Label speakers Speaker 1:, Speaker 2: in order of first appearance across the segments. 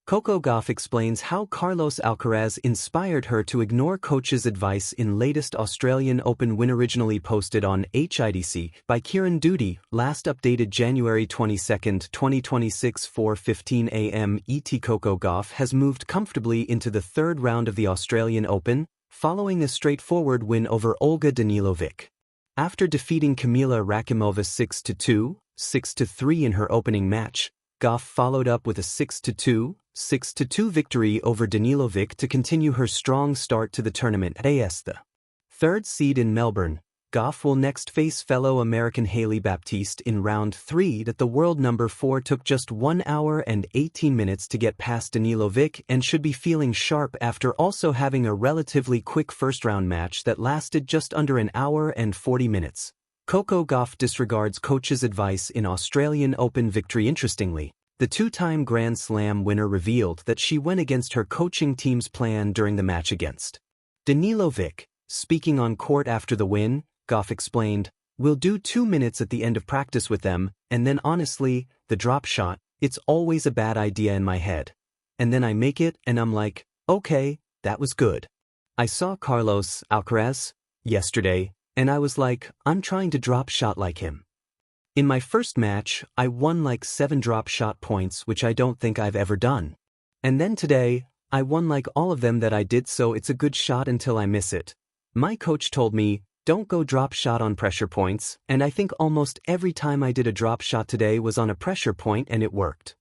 Speaker 1: Coco Gauff explains how Carlos Alcaraz inspired her to ignore coach's advice in latest Australian Open win, originally posted on HIDC by Kieran Doody, last updated January 22, 2026, 4:15 a.m. ET. Coco Gauff has moved comfortably into the third round of the Australian Open, following a straightforward win over Olga Danilovic. After defeating Kamila Rakimova 6-2, 6-3 in her opening match, Gauff followed up with a 6-2, 6-2 victory over Danilovic to continue her strong start to the tournament. As the third seed in Melbourne, Gauff will next face fellow American Hailey Baptiste in round 3. That the world number 4 took just 1 hour and 18 minutes to get past Danilovic and should be feeling sharp after also having a relatively quick first-round match that lasted just under an hour and 40 minutes. Coco Gauff disregards coach's advice in Australian Open victory. Interestingly, the two-time Grand Slam winner revealed that she went against her coaching team's plan during the match against Danilovic. Speaking on court after the win, Gauff explained, "We'll do 2 minutes at the end of practice with them, and then honestly, the drop shot, it's always a bad idea in my head. And then I make it and I'm like, okay, that was good. I saw Carlos Alcaraz yesterday, and I was like, I'm trying to drop shot like him. In my first match, I won like 7 drop shot points, which I don't think I've ever done. And then today, I won like all of them that I did, so it's a good shot until I miss it. My coach told me, don't go drop shot on pressure points, and I think almost every time I did a drop shot today was on a pressure point and it worked."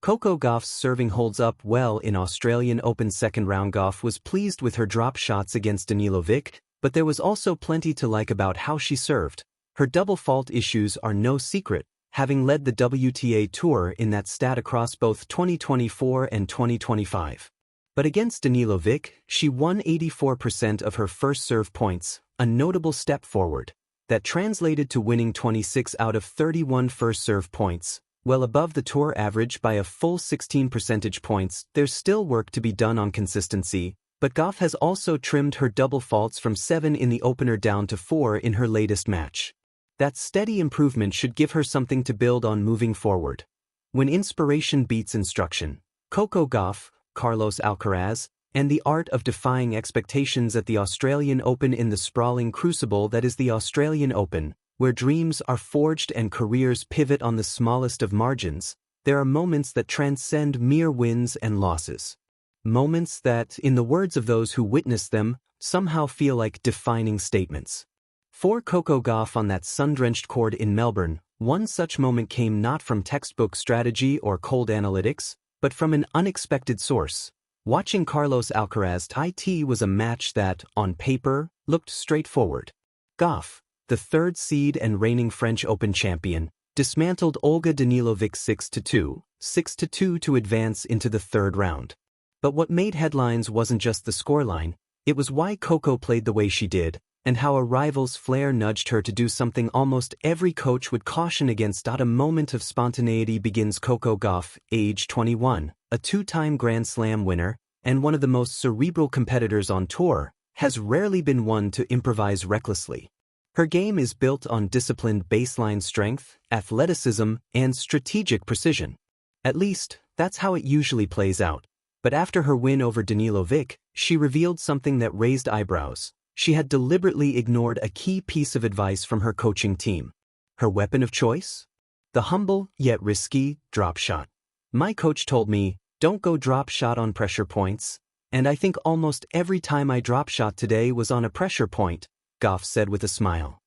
Speaker 1: Coco Gauff's serving holds up well in Australian Open second round. Gauff was pleased with her drop shots against Danilovic, but there was also plenty to like about how she served. Her double fault issues are no secret, having led the WTA Tour in that stat across both 2024 and 2025. But against Danilovic, she won 84% of her first serve points, a notable step forward. That translated to winning 26 out of 31 first serve points, well above the tour average by a full 16 percentage points. There's still work to be done on consistency, but Gauff has also trimmed her double faults from 7 in the opener down to 4 in her latest match. That steady improvement should give her something to build on moving forward. When inspiration beats instruction, Coco Gauff, Carlos Alcaraz, and the art of defying expectations at the Australian Open. In the sprawling crucible that is the Australian Open, where dreams are forged and careers pivot on the smallest of margins, there are moments that transcend mere wins and losses. Moments that, in the words of those who witness them, somehow feel like defining statements. For Coco Gauff on that sun-drenched court in Melbourne, one such moment came not from textbook strategy or cold analytics, but from an unexpected source. Watching Carlos Alcaraz tie was a match that, on paper, looked straightforward. Gauff, the third seed and reigning French Open champion, dismantled Olga Danilovic 6-2, 6-2 to advance into the third round. But what made headlines wasn't just the scoreline, it was why Coco played the way she did, and how a rival's flair nudged her to do something almost every coach would caution against. A moment of spontaneity begins. Coco Gauff, age 21, a two-time Grand Slam winner, and one of the most cerebral competitors on tour, has rarely been one to improvise recklessly. Her game is built on disciplined baseline strength, athleticism, and strategic precision. At least, that's how it usually plays out. But after her win over Danilovic, she revealed something that raised eyebrows. She had deliberately ignored a key piece of advice from her coaching team. Her weapon of choice? The humble, yet risky, drop shot. My coach told me, don't go drop shot on pressure points, and I think almost every time I drop shot today was on a pressure point, Gauff said with a smile.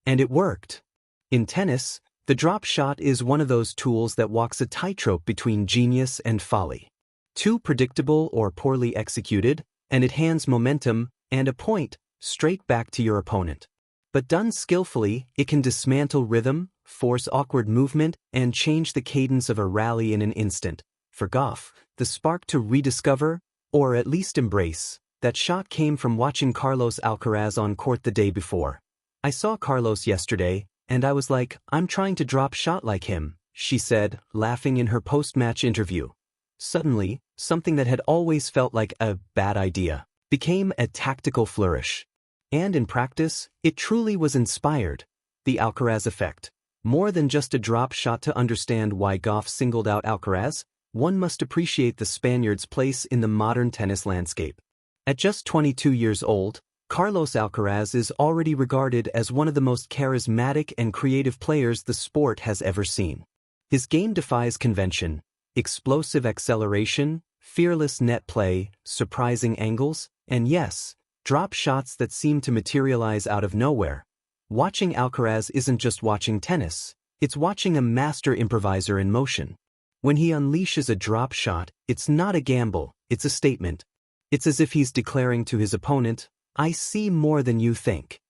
Speaker 1: And it worked. In tennis, the drop shot is one of those tools that walks a tightrope between genius and folly. Too predictable or poorly executed, and it hands momentum and a point straight back to your opponent. But done skillfully, it can dismantle rhythm, force awkward movement, and change the cadence of a rally in an instant. For Gauff, the spark to rediscover, or at least embrace, that shot came from watching Carlos Alcaraz on court the day before. I saw Carlos yesterday, and I was like, I'm trying to drop shot like him, she said, laughing in her post-match interview. Suddenly, something that had always felt like a bad idea became a tactical flourish. And in practice, it truly was inspired. The Alcaraz effect. More than just a drop shot. To understand why Gauff singled out Alcaraz, one must appreciate the Spaniard's place in the modern tennis landscape. At just 22 years old, Carlos Alcaraz is already regarded as one of the most charismatic and creative players the sport has ever seen. His game defies convention: explosive acceleration, fearless net play, surprising angles, and yes, drop shots that seem to materialize out of nowhere. Watching Alcaraz isn't just watching tennis, it's watching a master improviser in motion. When he unleashes a drop shot, it's not a gamble, it's a statement. It's as if he's declaring to his opponent, "I see more than you think."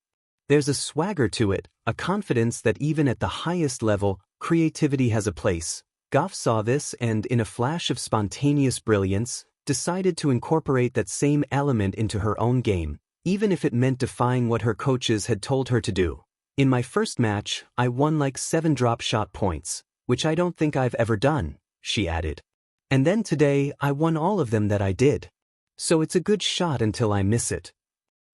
Speaker 1: There's a swagger to it, a confidence that even at the highest level, creativity has a place. Gauff saw this and, in a flash of spontaneous brilliance, decided to incorporate that same element into her own game, even if it meant defying what her coaches had told her to do. "In my first match, I won like 7 drop shot points, which I don't think I've ever done," she added. "And then today, I won all of them that I did. So it's a good shot until I miss it."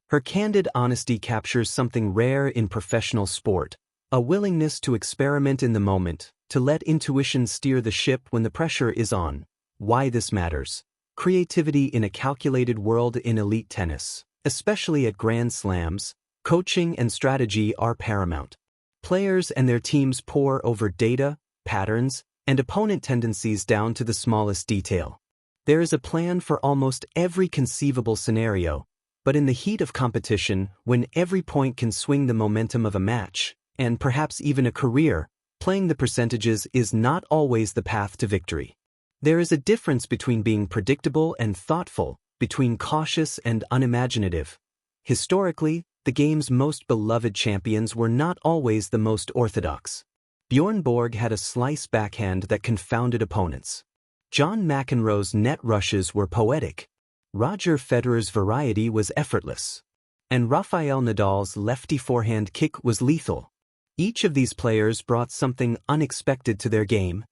Speaker 1: Her candid honesty captures something rare in professional sport: a willingness to experiment in the moment, to let intuition steer the ship when the pressure is on. Why this matters: creativity in a calculated world in elite tennis, especially at Grand Slams, coaching and strategy are paramount. Players and their teams pore over data, patterns, and opponent tendencies down to the smallest detail. There is a plan for almost every conceivable scenario, but in the heat of competition, when every point can swing the momentum of a match, and perhaps even a career, playing the percentages is not always the path to victory. There is a difference between being predictable and thoughtful, between cautious and unimaginative. Historically, the game's most beloved champions were not always the most orthodox. Bjorn Borg had a slice backhand that confounded opponents. John McEnroe's net rushes were poetic. Roger Federer's variety was effortless. And Rafael Nadal's lefty forehand kick was lethal. Each of these players brought something unexpected to their game,